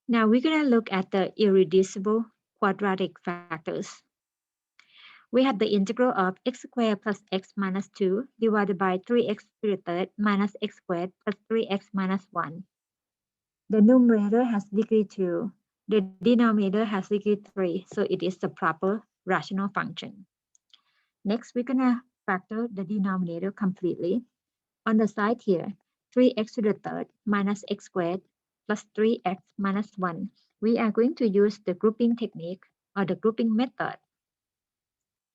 Now we're going to look at the irreducible quadratic factors. We have the integral of x squared plus x minus 2 divided by 3x to the third minus x squared plus 3x minus 1. The numerator has degree 2. The denominator has degree 3, so it is the proper rational function. Next, we're going to factor the denominator completely. On the side here, 3x to the third minus x squared plus 3x minus 1. We are going to use the grouping technique or the grouping method,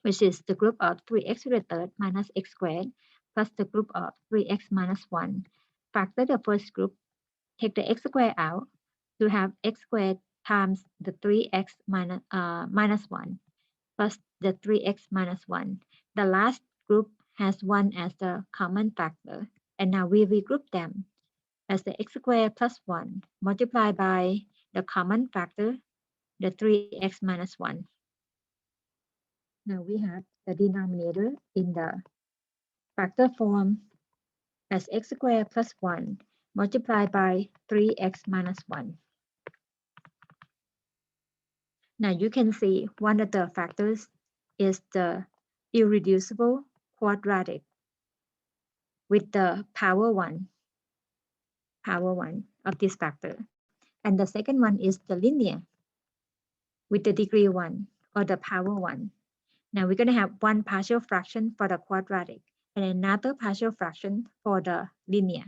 which is the group of 3x to the third minus x squared plus the group of 3x minus 1. Factor the first group, take the x squared out to have x squared times the 3x minus 1 plus the 3x minus 1. The last group has 1 as the common factor, and now we regroup them as the x squared plus 1 multiplied by the common factor, the 3x minus 1. Now we have the denominator in the factor form as x squared plus 1 multiplied by 3x minus 1. Now you can see one of the factors is the irreducible quadratic with the power 1 of this factor. And the second one is the linear with the degree 1 or the power 1. Now we're going to have one partial fraction for the quadratic and another partial fraction for the linear.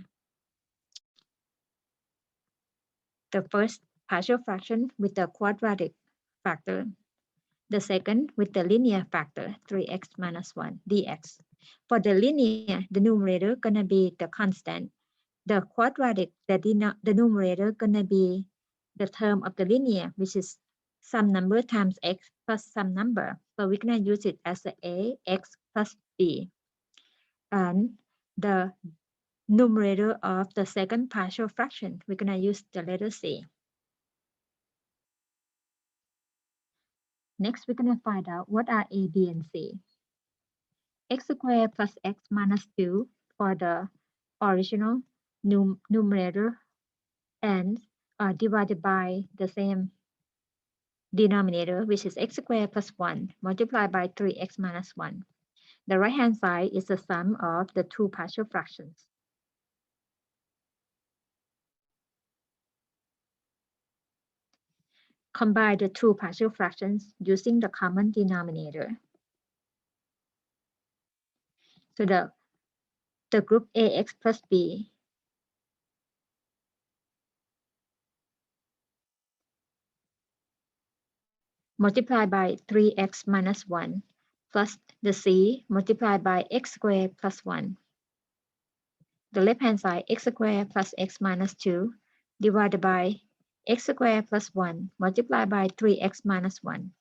The first partial fraction with the quadratic factor, the second with the linear factor 3x minus 1 dx. For the linear, the numerator gonna be the constant. The quadratic, the numerator gonna be the term of the linear, which is some number times x plus some number. So we're gonna use it as a x plus b. And the numerator of the second partial fraction, we're gonna use the letter c. Next, we're gonna find out what are a, b, and c. X squared plus x minus 2 for the original numerator and divided by the same denominator, which is x squared plus 1 multiplied by 3x minus 1. The right-hand side is the sum of the two partial fractions. Combine the two partial fractions using the common denominator. So the group ax plus b multiplied by 3x minus 1 plus the c multiplied by x squared plus 1. The left-hand side, x squared plus x minus 2 divided by x squared plus 1 multiplied by 3x minus 1.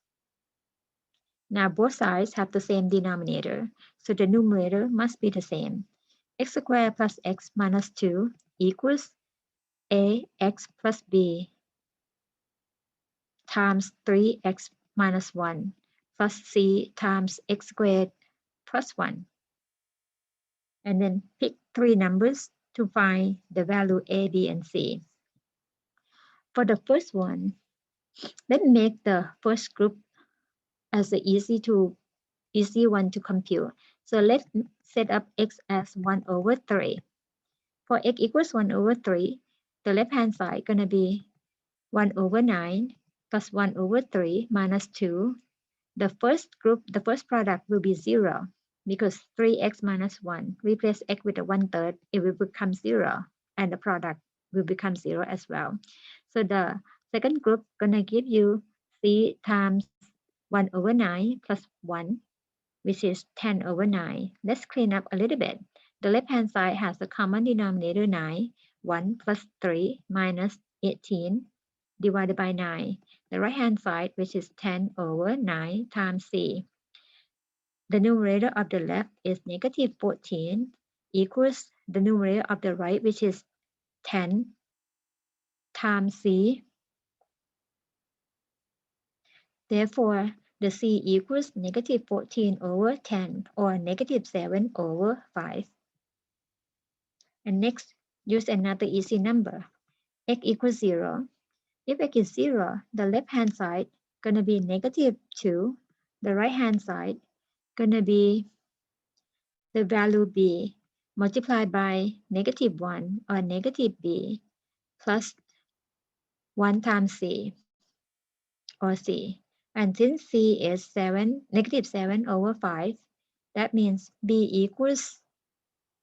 Now both sides have the same denominator, so the numerator must be the same. X squared plus x minus 2 equals ax plus b times 3x minus 1 plus c times x squared plus 1. And then pick three numbers to find the value a, b, and c. For the first one, let's make the first group as the easy one to compute. So let's set up x as 1 over 3. For x equals 1 over 3, the left-hand side gonna be 1 over 9 plus 1 over 3 minus 2. The first group, the first product will be 0 because 3x minus 1, replace x with a 1/3, it will become 0 and the product will become 0 as well. So the second group gonna give you c times 1 over 9 plus 1, which is 10 over 9. Let's clean up a little bit. The left-hand side has a common denominator 9, 1 plus 3 minus 18 divided by 9. The right-hand side, which is 10 over 9 times c. The numerator of the left is negative 14 equals the numerator of the right, which is 10 times c. Therefore, the c equals negative 14 over 10 or negative 7 over 5. And next, use another easy number. X equals 0. If x is 0, the left-hand side gonna be negative 2. The right-hand side gonna be the value b multiplied by negative 1 or negative b plus 1 times c or c. And since c is 7, negative 7 over 5, that means b equals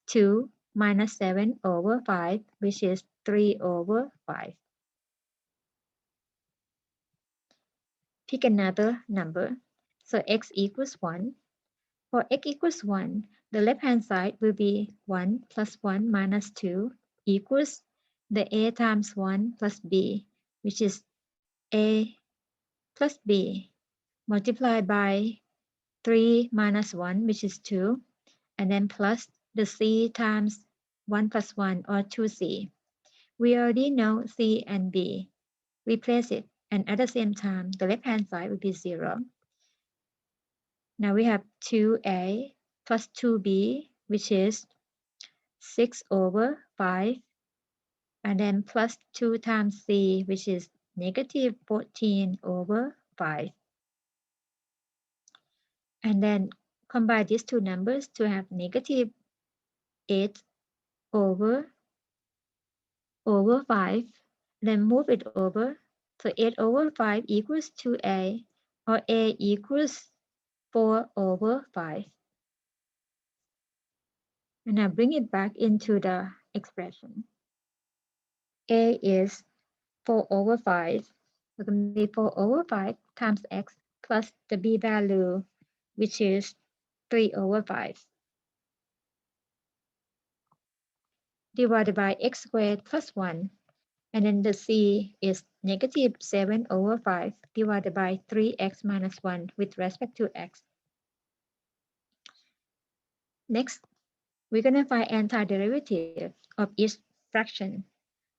2 minus 7 over 5, which is 3 over 5. Pick another number. So x equals 1. For x equals 1, the left-hand side will be 1 plus 1 minus 2 equals the a times 1 plus b, which is a plus b multiplied by 3 minus 1, which is 2, and then plus the c times 1 plus 1 or 2c. We already know c and b. Replace it, and at the same time, the left-hand side will be 0. Now we have 2a plus 2b, which is 6 over 5, and then plus 2 times c, which is negative 14 over 5. And then combine these two numbers to have negative 8 over 5, then move it over. So 8 over 5 equals 2a, or a equals 4 over 5. And now bring it back into the expression. A is 4 over 5. So it can be 4 over 5 times x plus the b value, which is 3 over 5, divided by x squared plus 1. And then the c is negative 7 over 5 divided by 3x minus 1 with respect to x. Next, we're going to find antiderivative of each fraction.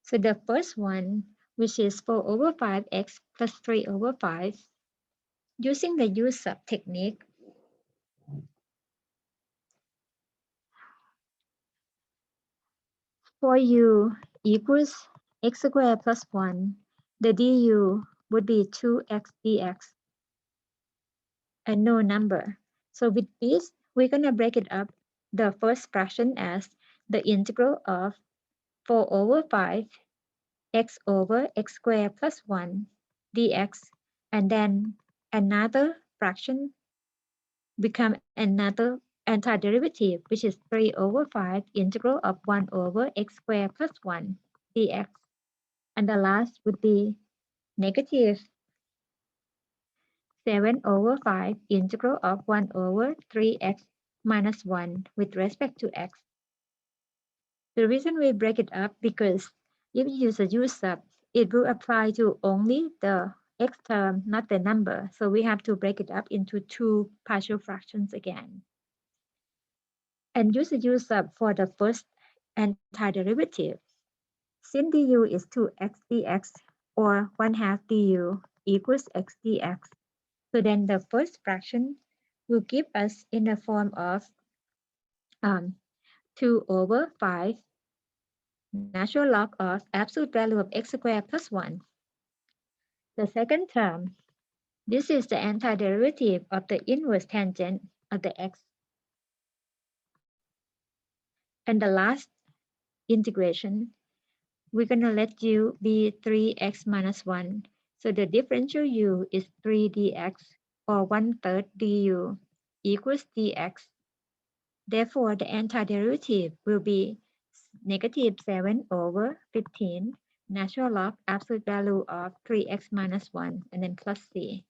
So the first one, which is 4 over 5x plus 3 over 5, using the use of technique, for u equals x squared plus 1, the du would be 2x dx, and no number. So with this, we're going to break it up, the first fraction as the integral of 4 over 5 x over x squared plus 1 dx, and then another fraction become another antiderivative, which is 3 over 5 integral of 1 over x squared plus 1 dx. And the last would be negative 7 over 5 integral of 1 over 3x minus 1 with respect to x. The reason we break it up because if you use a u-sub, it will apply to only the x term, not the number. So we have to break it up into two partial fractions again. And use a u-sub for the first antiderivative. Since du is 2x dx, or 1/2 du equals x dx, so then the first fraction will give us in the form of 2 over 5 natural log of absolute value of x squared plus 1. The second term, this is the antiderivative of the inverse tangent of the x. And the last integration, we're going to let u be 3x minus 1. So the differential u is 3 dx, or 1/3 du equals dx. Therefore, the antiderivative will be negative 7 over 15 natural log absolute value of 3x minus 1, and then plus c.